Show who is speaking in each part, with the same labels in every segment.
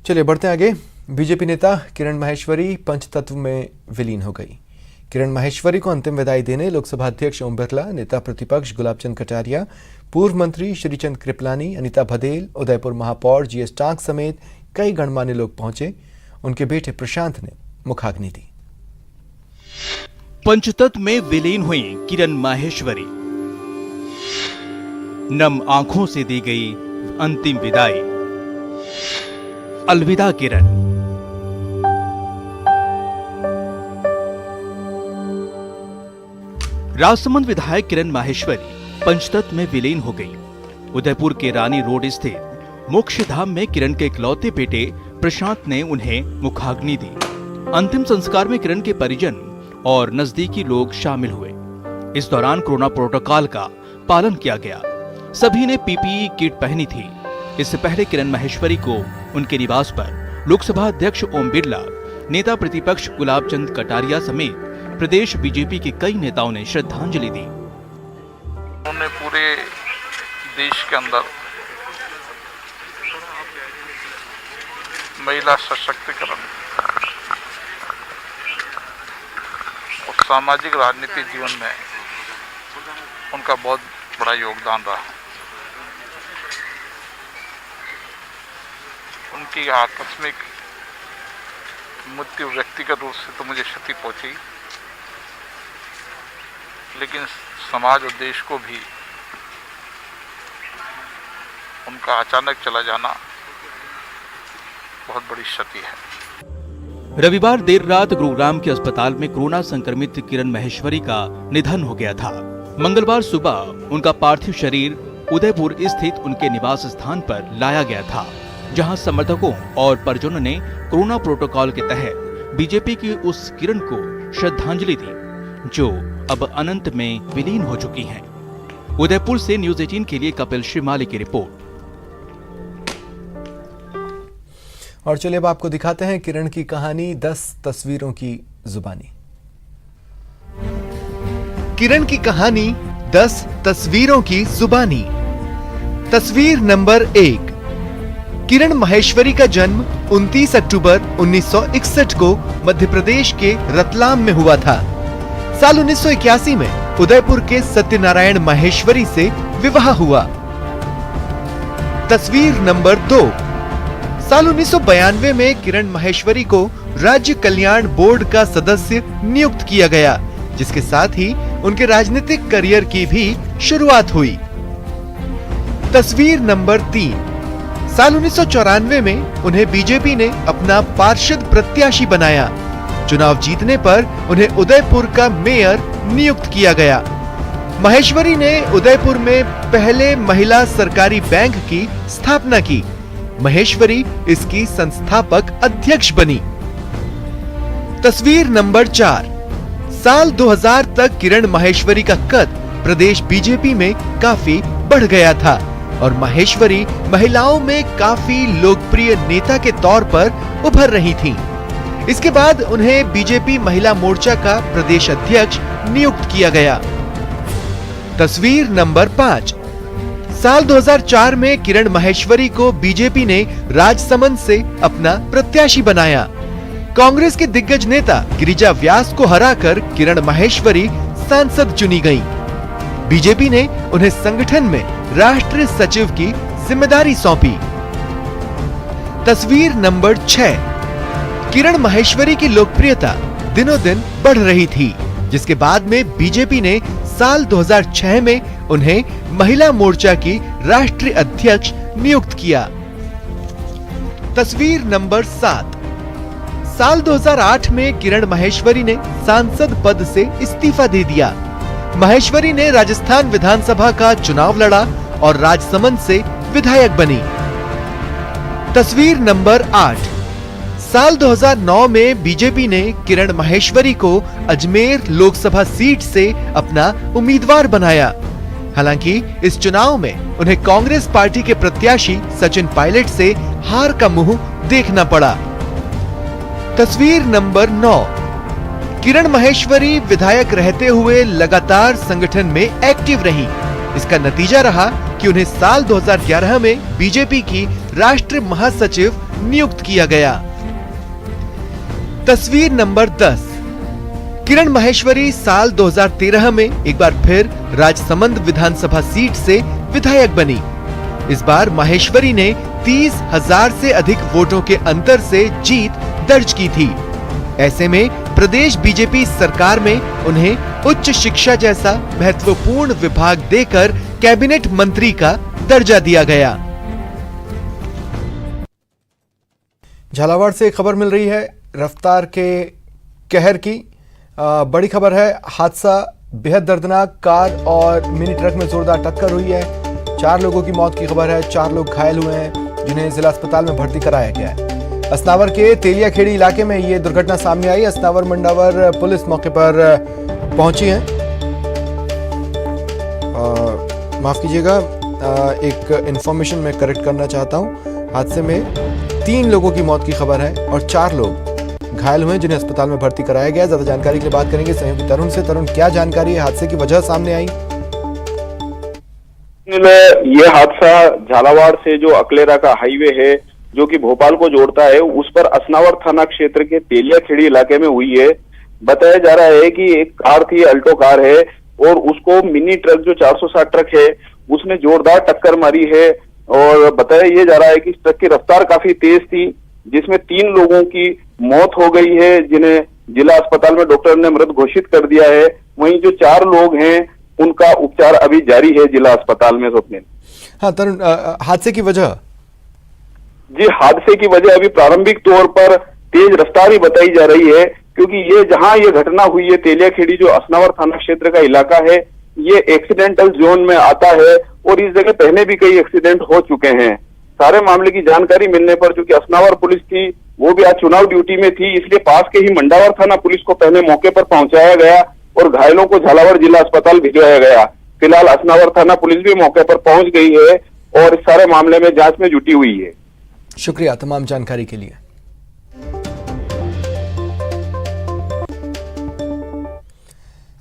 Speaker 1: चलिए बढ़ते आगे। बीजेपी नेता किरण माहेश्वरी पंचतत्व में विलीन हो गई। किरण माहेश्वरी को अंतिम विदाई देने लोकसभा अध्यक्ष ओम बिरला, नेता प्रतिपक्ष गुलाबचंद कटारिया, पूर्व मंत्री श्रीचंद कृपलानी, अनिता भदेल, उदयपुर महापौर जीएस टांक समेत कई गणमान्य लोग पहुंचे। उनके बेटे प्रशांत ने मुखाग्नि दी।
Speaker 2: पंचतत्व में विलीन हुई किरण माहेश्वरी, नम आंखों से दी गई अंतिम विदाई। अलविदा किरण। राजसमंद विधायक किरण माहेश्वरी पंचतत्व में विलीन हो गई। उदयपुर के रानी रोड स्थित मोक्ष धाम में किरण के इकलौते बेटे प्रशांत ने उन्हें मुखाग्नि दी। अंतिम संस्कार में किरण के परिजन और नजदीकी लोग शामिल हुए। इस दौरान कोरोना प्रोटोकॉल का पालन किया गया। सभी ने पीपीई किट पहनी थी। इससे पहले किरण माहेश्वरी को उनके निवास पर लोकसभा अध्यक्ष ओम बिरला, नेता प्रतिपक्ष गुलाबचंद कटारिया समेत प्रदेश बीजेपी के कई नेताओं ने श्रद्धांजलि दी।
Speaker 3: उन्होंने पूरे देश के अंदर महिला सशक्तिकरण और सामाजिक राजनीतिक जीवन में उनका बहुत बड़ा योगदान रहा। उनकी आकस्मिक मृत्यु व्यक्तिगत रूप से तो मुझे क्षति पहुंची, लेकिन समाज और देश को भी उनका अचानक चला जाना बहुत बड़ी क्षति है।
Speaker 2: रविवार देर रात गुरुग्राम के अस्पताल में कोरोना संक्रमित किरण माहेश्वरी का निधन हो गया था। मंगलवार सुबह उनका पार्थिव शरीर उदयपुर स्थित उनके निवास स्थान पर लाया गया था, जहां समर्थकों और परिजनों ने कोरोना प्रोटोकॉल के तहत बीजेपी की उस किरण को श्रद्धांजलि दी, जो अब अनंत में विलीन हो चुकी हैं। उदयपुर से न्यूज़ 18 के लिए कपिल श्रीमाली की रिपोर्ट।
Speaker 1: और चलिए अब आपको दिखाते हैं किरण की कहानी 10 तस्वीरों की जुबानी।
Speaker 4: किरण की कहानी 10 तस्वीरों की जुबानी। तस्वीर नंबर 1। किरण माहेश्वरी का जन्म 29 अक्टूबर 1961 को मध्य प्रदेश के रतलाम में हुआ था। साल 1981 में उदयपुर के सत्यनारायण माहेश्वरी से विवाह हुआ। तस्वीर नंबर 2। साल 1992 में किरण माहेश्वरी को राज्य कल्याण बोर्ड का सदस्य नियुक्त किया गया, जिसके साथ ही उनके राजनीतिक करियर की भी शुरुआत हुई। तस्वीर नंबर 3। साल 1994 में उन्हें बीजेपी ने अपना पार्षद प्रत्याशी बनाया। चुनाव जीतने पर उन्हें उदयपुर का मेयर नियुक्त किया गया। माहेश्वरी ने उदयपुर में पहले महिला सरकारी बैंक की स्थापना की। माहेश्वरी इसकी संस्थापक अध्यक्ष बनी। तस्वीर नंबर 4। साल 2000 तक किरण माहेश्वरी का कद प्रदेश बीजेपी में काफी बढ़ गया था और माहेश्वरी महिलाओं में काफी लोकप्रिय नेता के तौर पर उभर रही थीं। इसके बाद उन्हें बीजेपी महिला मोर्चा का प्रदेश अध्यक्ष नियुक्त किया गया। तस्वीर नंबर 5। साल 2004 में किरण माहेश्वरी को बीजेपी ने राजसमंद से अपना प्रत्याशी बनाया। कांग्रेस के दिग्गज नेता गिरिजा व्यास को हराकर किरण माहेश्वरी सांसद चुनी गई। बीजेपी ने उन्हें संगठन में राष्ट्रीय सचिव की जिम्मेदारी सौंपी। तस्वीर नंबर 6। किरण माहेश्वरी की लोकप्रियता दिनों दिन बढ़ रही थी, जिसके बाद में बीजेपी ने साल 2006 में उन्हें महिला मोर्चा की राष्ट्रीय अध्यक्ष नियुक्त किया। तस्वीर नंबर 7। साल 2008 में किरण माहेश्वरी ने सांसद पद से इस्तीफा दे दिया। माहेश्वरी ने राजस्थान विधानसभा का चुनाव लड़ा और राजसमंद से विधायक बनी। तस्वीर नंबर 8। साल 2009 में बीजेपी ने किरण माहेश्वरी को अजमेर लोकसभा सीट से अपना उम्मीदवार बनाया। हालांकि इस चुनाव में उन्हें कांग्रेस पार्टी के प्रत्याशी सचिन पायलट से हार का मुंह देखना पड़ा। तस्वीर नंबर 9। किरण माहेश्वरी विधायक रहते हुए लगातार संगठन में एक्टिव रही। इसका नतीजा रहा कि उन्हें साल 2011 में बीजेपी की राष्ट्रीय महासचिव नियुक्त किया गया। तस्वीर नंबर 10। किरण माहेश्वरी साल 2013 में एक बार फिर राजसमंद विधानसभा सीट से विधायक बनी। इस बार माहेश्वरी ने 30,000 से अधिक वोटों के अंतर से जीत दर्ज की थी। ऐसे में प्रदेश बीजेपी सरकार में उन्हें उच्च शिक्षा जैसा महत्वपूर्ण विभाग देकर कैबिनेट मंत्री का दर्जा दिया गया।
Speaker 1: झालावाड़ से खबर मिल रही है रफ्तार के कहर की। बड़ी खबर है, हादसा बेहद दर्दनाक, कार और मिनी ट्रक में जोरदार टक्कर हुई है। 4 लोगों की मौत की खबर है, 4 लोग घायल हुए हैं जिन्हें जिला अस्पताल में भर्ती कराया गया है। असनावर के तेलियाखेड़ी इलाके में ये दुर्घटना सामने आई। असनावर मंडावर पुलिस मौके पर पहुंची है। माफ कीजिएगा, एक इंफॉर्मेशन मैं करेक्ट करना चाहता हूं। हादसे में 3 लोगों की मौत की खबर है और 4 लोग घायल हुए जिन्हें अस्पताल में भर्ती कराया गया। ज्यादा जानकारी के लिए बात करेंगे सहयोगी तरुण से। तरुण, क्या जानकारी है, हादसे की वजह सामने आई?
Speaker 5: ये हादसा झालावाड़ से जो अकलेरा का हाईवे है जो कि भोपाल को जोड़ता है, उस पर असनावर थाना क्षेत्र के तेलियाखेड़ी इलाके में हुई है। बताया जा रहा है कि एक कार थी, अल्टो कार है, और उसको मिनी ट्रक जो 460 ट्रक है उसने जोरदार टक्कर मारी है। और बताया ये जा रहा है कि इस ट्रक की रफ्तार काफी तेज थी, जिसमें 3 लोगों की मौत हो गई है जिन्हें जिला अस्पताल में डॉक्टर ने मृत घोषित कर दिया है। वहीं जो 4 लोग हैं उनका उपचार अभी जारी है जिला अस्पताल में। स्वप्निल।
Speaker 1: हाँ तरुण, हादसे की वजह?
Speaker 5: जी, हादसे की वजह अभी प्रारंभिक तौर पर तेज रफ्तार ही बताई जा रही है, क्योंकि ये जहां ये घटना हुई है तेलियाखेड़ी जो असनावर थाना क्षेत्र का इलाका है, ये एक्सीडेंटल जोन में आता है और इस जगह पहले भी कई एक्सीडेंट हो चुके हैं। सारे मामले की जानकारी मिलने पर चूंकि असनावर पुलिस थी वो भी आज चुनाव ड्यूटी में थी, इसलिए पास के ही मंडावर थाना पुलिस को पहले मौके पर पहुंचाया गया और घायलों को झालावाड़ जिला अस्पताल भिजवाया गया। फिलहाल असनावर थाना पुलिस भी मौके पर पहुंच गई है और इस सारे मामले में जांच में जुटी हुई है।
Speaker 1: शुक्रिया तमाम जानकारी के लिए।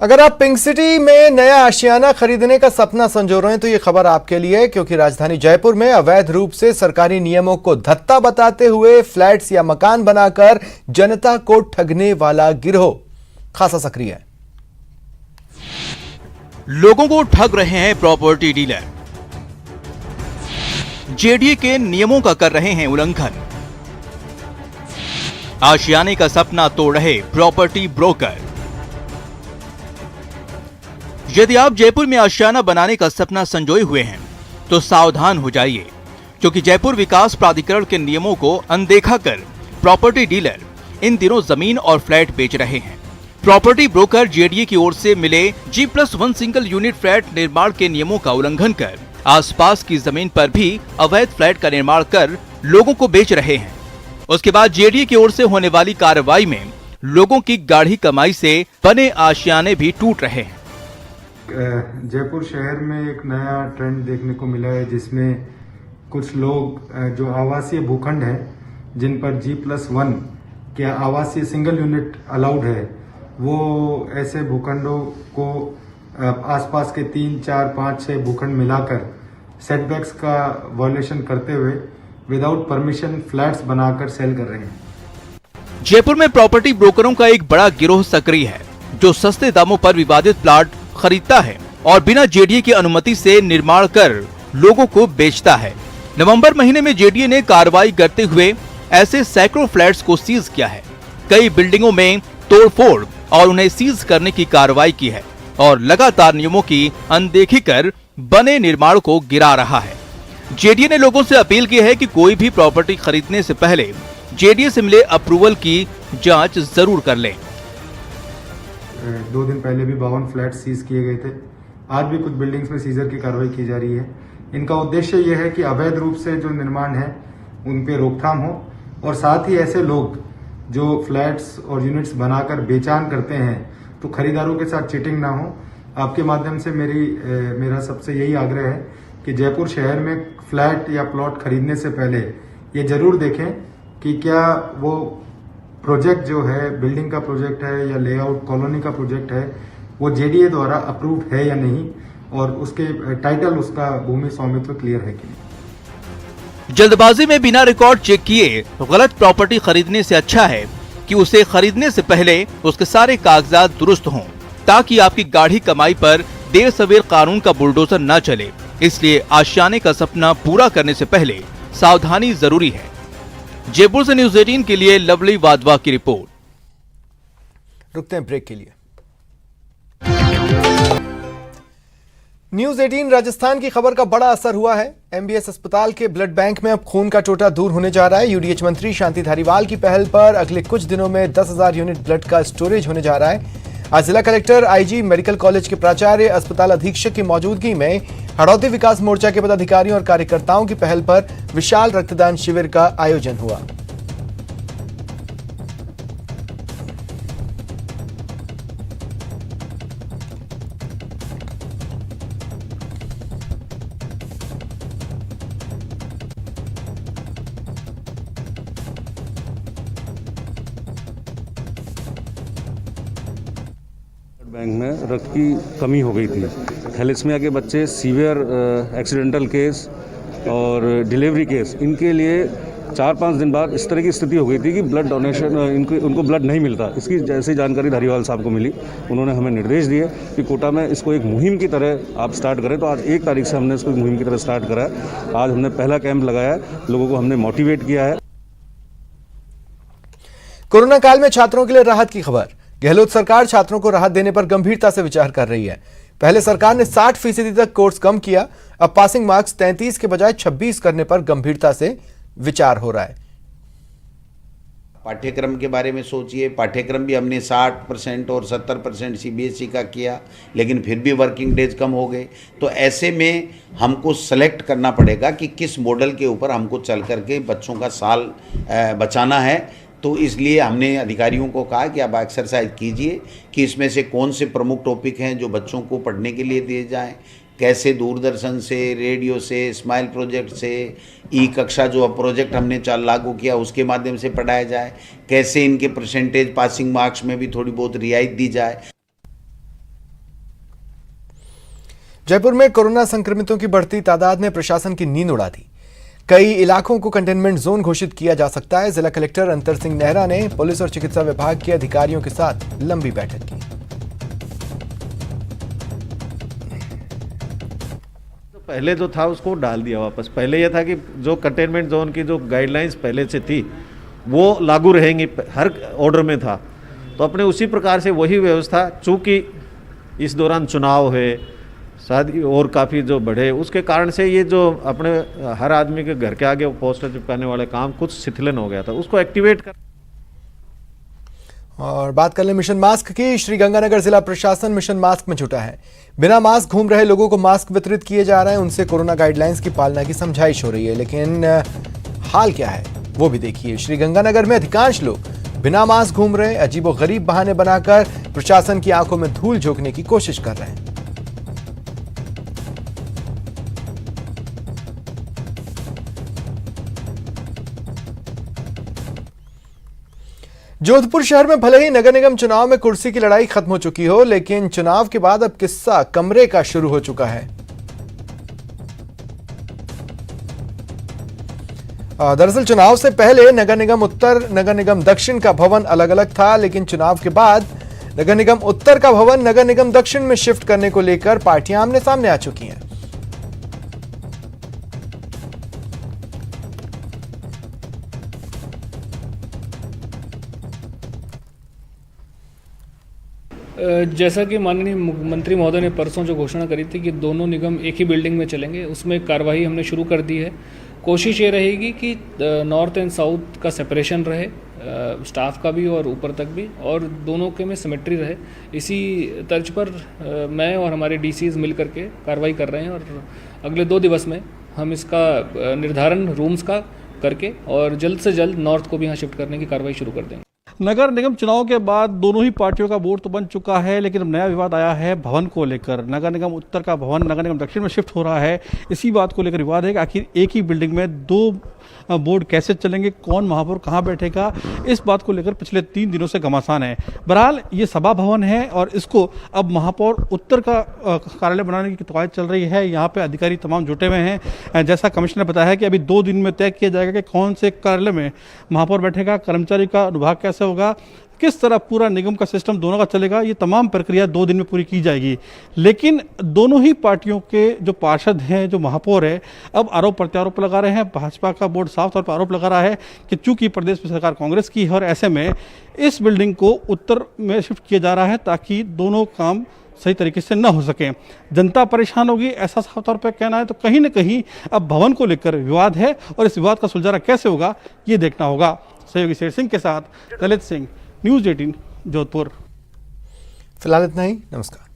Speaker 1: अगर आप पिंक सिटी में नया आशियाना खरीदने का सपना संजो रहे हैं तो ये खबर आपके लिए, क्योंकि राजधानी जयपुर में अवैध रूप से सरकारी नियमों को धत्ता बताते हुए फ्लैट्स या मकान बनाकर जनता को ठगने वाला गिरोह खासा सक्रिय है।
Speaker 2: लोगों को ठग रहे हैं प्रॉपर्टी डीलर, जेडीए के नियमों का कर रहे हैं उल्लंघन, आशियाने का सपना तोड़ रहे प्रॉपर्टी ब्रोकर। यदि आप जयपुर में आशियाना बनाने का सपना संजोए हुए हैं तो सावधान हो जाइए, क्योंकि जयपुर विकास प्राधिकरण के नियमों को अनदेखा कर प्रॉपर्टी डीलर इन दिनों जमीन और फ्लैट बेच रहे हैं। प्रॉपर्टी ब्रोकर जेडीए की ओर से मिले G+1 सिंगल यूनिट फ्लैट निर्माण के नियमों का उल्लंघन कर आसपास की जमीन पर भी अवैध फ्लैट का निर्माण कर लोगों को बेच रहे हैं। उसके बाद जेडीए की ओर से होने वाली कार्रवाई में लोगों की गाढ़ी कमाई से बने आशियाने भी टूट रहे हैं।
Speaker 6: जयपुर शहर में एक नया ट्रेंड देखने को मिला है, जिसमें कुछ लोग जो आवासीय भूखंड हैं जिन पर G+1 के आवासीय सिंगल यूनिट अलाउड है, वो ऐसे भूखंडों को आसपास के 3, 4, 5, 6 भूखंड मिलाकर सेटबैक्स का वायलेशन करते हुए विदाउट परमिशन फ्लैट्स बनाकर सेल कर रहे हैं।
Speaker 2: जयपुर में प्रॉपर्टी ब्रोकरों का एक बड़ा गिरोह सक्रिय है, जो सस्ते दामों पर विवादित प्लाट खरीदता है और बिना जेडीए की अनुमति से निर्माण कर लोगों को बेचता है। नवंबर महीने में जेडीए ने कार्रवाई करते हुए ऐसे सैकड़ों फ्लैट्स को सीज किया है। कई बिल्डिंगों में तोड़फोड़ और उन्हें सीज करने की कार्रवाई की है और लगातार नियमों की अनदेखी कर बने निर्माण को गिरा रहा है। जेडीए ने लोगों से अपील की है कि कोई भी प्रॉपर्टी खरीदने से पहले जेडीए से मिले अप्रूवल की जांच जरूर कर लें।
Speaker 6: 2 दिन पहले भी 52 फ्लैट सीज किए गए थे। आज भी कुछ बिल्डिंग्स में सीजर की कार्रवाई की जा रही है। इनका उद्देश्य यह है कि अवैध रूप से जो निर्माण है उन पे रोकथाम हो और साथ ही ऐसे लोग जो फ्लैट्स और यूनिट्स बनाकर बेचान करते हैं तो खरीदारों के साथ चीटिंग ना हो। आपके माध्यम से मेरा सबसे यही आग्रह है कि जयपुर शहर में फ्लैट या प्लॉट खरीदने से पहले ये जरूर देखें कि क्या वो प्रोजेक्ट जो है, बिल्डिंग का प्रोजेक्ट है या लेआउट कॉलोनी का प्रोजेक्ट है, वो जेडीए द्वारा अप्रूव्ड है या नहीं, और उसके टाइटल, उसका भूमि स्वामित्व क्लियर है कि नहीं।
Speaker 2: जल्दबाजी में बिना रिकॉर्ड चेक किए गलत प्रॉपर्टी खरीदने से अच्छा है कि उसे खरीदने से पहले उसके सारे कागजात दुरुस्त हों, ताकि आपकी गाढ़ी कमाई पर देर सवेर कानून का बुलडोजर न चले। इसलिए आशियाने का सपना पूरा करने से पहले सावधानी जरूरी है। जयपुर से न्यूज़ 18 के लिए लवली वाधवा की रिपोर्ट।
Speaker 1: रुकते हैं ब्रेक के लिए। न्यूज़ 18 राजस्थान की खबर का बड़ा असर हुआ है। एमबीएस अस्पताल के ब्लड बैंक में अब खून का टोटा दूर होने जा रहा है। यूडीएच मंत्री शांति धारीवाल की पहल पर अगले कुछ दिनों में 10,000 यूनिट ब्लड का स्टोरेज होने जा रहा है। आज जिला कलेक्टर, आईजी, मेडिकल कॉलेज के प्राचार्य, अस्पताल अधीक्षक की मौजूदगी में हड़ौती विकास मोर्चा के पदाधिकारियों और कार्यकर्ताओं की पहल पर विशाल रक्तदान शिविर का आयोजन हुआ।
Speaker 7: बैंक में रक्त की कमी हो गई थी। थैलेसीमिया के बच्चे, सीवियर एक्सीडेंटल केस और डिलीवरी केस, इनके लिए 4-5 दिन बाद इस तरह की स्थिति हो गई थी कि ब्लड डोनेशन उनको ब्लड नहीं मिलता। इसकी जैसी जानकारी धारीवाल साहब को मिली, उन्होंने हमें निर्देश दिए कि कोटा में इसको एक मुहिम की तरह आप स्टार्ट करें। तो आज 1 तारीख से हमने इसको मुहिम की तरह स्टार्ट करा है। आज हमने पहला कैंप लगाया है, लोगों को हमने मोटिवेट किया है।
Speaker 1: कोरोना काल में छात्रों के लिए राहत की खबर। गहलोत सरकार छात्रों को राहत देने पर गंभीरता से विचार कर रही है। पहले सरकार ने 60% तक कोर्स कम किया, अब पासिंग मार्क्स 33 के बजाय 26 करने पर गंभीरता से विचार हो रहा है।
Speaker 8: पाठ्यक्रम के बारे में सोचिए, पाठ्यक्रम भी हमने 60% और 70% सीबीएसई का किया, लेकिन फिर भी वर्किंग डेज कम हो गए। तो ऐसे में हमको सेलेक्ट करना पड़ेगा कि किस मॉडल के ऊपर हमको चल करके बच्चों का साल बचाना है। तो इसलिए हमने अधिकारियों को कहा कि आप एक्सरसाइज कीजिए कि इसमें से कौन से प्रमुख टॉपिक हैं जो बच्चों को पढ़ने के लिए दिए जाएं, कैसे दूरदर्शन से, रेडियो से, स्माइल प्रोजेक्ट से, ई कक्षा जो प्रोजेक्ट हमने लागू किया उसके माध्यम से पढ़ाया जाए, कैसे इनके परसेंटेज पासिंग मार्क्स में भी थोड़ी बहुत रियायत दी जाए।
Speaker 1: जयपुर में कोरोना संक्रमितों की बढ़ती तादाद ने प्रशासन की नींद उड़ा दी। कई इलाकों को कंटेनमेंट जोन घोषित किया जा सकता है। जिला कलेक्टर अंतर सिंह नेहरा ने पुलिस और चिकित्सा विभाग के अधिकारियों के साथ लंबी बैठक की।
Speaker 9: पहले जो था उसको डाल दिया वापस। पहले यह था कि जो कंटेनमेंट जोन की जो गाइडलाइंस पहले से थी वो लागू रहेंगी, हर ऑर्डर में था। तो अपने उसी प्रकार से वही व्यवस्था, चूँकि इस दौरान चुनाव है, शादी और काफ़ी जो बढ़े, उसके कारण से ये जो अपने हर आदमी के घर के आगे पोस्टर चिपकाने वाले काम कुछ शिथिलन हो गया था, उसको एक्टिवेट कर।
Speaker 1: और बात कर लें मिशन मास्क की। श्रीगंगानगर जिला प्रशासन मिशन मास्क में जुटा है। बिना मास्क घूम रहे लोगों को मास्क वितरित किए जा रहे हैं, उनसे कोरोना गाइडलाइंस की पालना की समझाइश हो रही है। लेकिन हाल क्या है वो भी देखिए। श्रीगंगानगर में अधिकांश लोग बिना मास्क घूम रहे, अजीबोगरीब बहाने बनाकर प्रशासन की आंखों में धूल झोंकने की कोशिश कर रहे हैं। जोधपुर शहर में भले ही नगर निगम चुनाव में कुर्सी की लड़ाई खत्म हो चुकी हो, लेकिन चुनाव के बाद अब किस्सा कमरे का शुरू हो चुका है। दरअसल चुनाव से पहले नगर निगम उत्तर, नगर निगम दक्षिण का भवन अलग अलग था, लेकिन चुनाव के बाद नगर निगम उत्तर का भवन नगर निगम दक्षिण में शिफ्ट करने को लेकर पार्टियां आमने सामने आ चुकी हैं।
Speaker 10: जैसा कि माननीय मुख्यमंत्री महोदय ने परसों जो घोषणा करी थी कि दोनों निगम एक ही बिल्डिंग में चलेंगे, उसमें कार्रवाई हमने शुरू कर दी है। कोशिश ये रहेगी कि नॉर्थ एंड साउथ का सेपरेशन रहे, स्टाफ का भी और ऊपर तक भी, और दोनों के में सिमेट्री रहे। इसी तर्ज पर मैं और हमारे डीसीज मिल करके कार्रवाई कर रहे हैं और अगले 2 दिवस में हम इसका निर्धारण रूम्स का करके और जल्द से जल्द नॉर्थ को भी यहाँ शिफ्ट करने की कार्रवाई शुरू कर देंगे।
Speaker 11: नगर निगम चुनाव के बाद दोनों ही पार्टियों का बोर्ड तो बन चुका है, लेकिन अब नया विवाद आया है भवन को लेकर। नगर निगम उत्तर का भवन नगर निगम दक्षिण में शिफ्ट हो रहा है। इसी बात को लेकर विवाद है कि आखिर एक ही बिल्डिंग में दो बोर्ड कैसे चलेंगे, कौन महापौर कहां बैठेगा, इस बात को लेकर पिछले 3 दिनों से घमासान है। बहरहाल ये सभा भवन है और इसको अब महापौर उत्तर का कार्यालय बनाने की कवायद चल रही है। यहाँ पे अधिकारी तमाम जुटे हुए हैं। जैसा कमिश्नर ने बताया है कि अभी 2 दिन में तय किया जाएगा कि कौन से कार्यालय में महापौर बैठेगा, कर्मचारी का अनुभाग कैसे होगा, किस तरह पूरा निगम का सिस्टम दोनों का चलेगा, ये तमाम प्रक्रिया 2 दिन में पूरी की जाएगी। लेकिन दोनों ही पार्टियों के जो पार्षद हैं, जो महापौर है, अब आरोप प्रत्यारोप लगा रहे हैं। भाजपा का बोर्ड साफ तौर पर आरोप लगा रहा है कि चूंकि प्रदेश में सरकार कांग्रेस की है और ऐसे में इस बिल्डिंग को उत्तर में शिफ्ट किया जा रहा है ताकि दोनों काम सही तरीके से न हो सके। जनता परेशान होगी, ऐसा साफ तौर पर कहना है। तो कहीं ना कहीं अब भवन को लेकर विवाद है और इस विवाद का सुलझाना कैसे होगा ये देखना होगा। सहयोगी शेर सिंह के साथ ललित सिंह, न्यूज़ 18 जोधपुर।
Speaker 1: फिलहाल इतना ही, नमस्कार।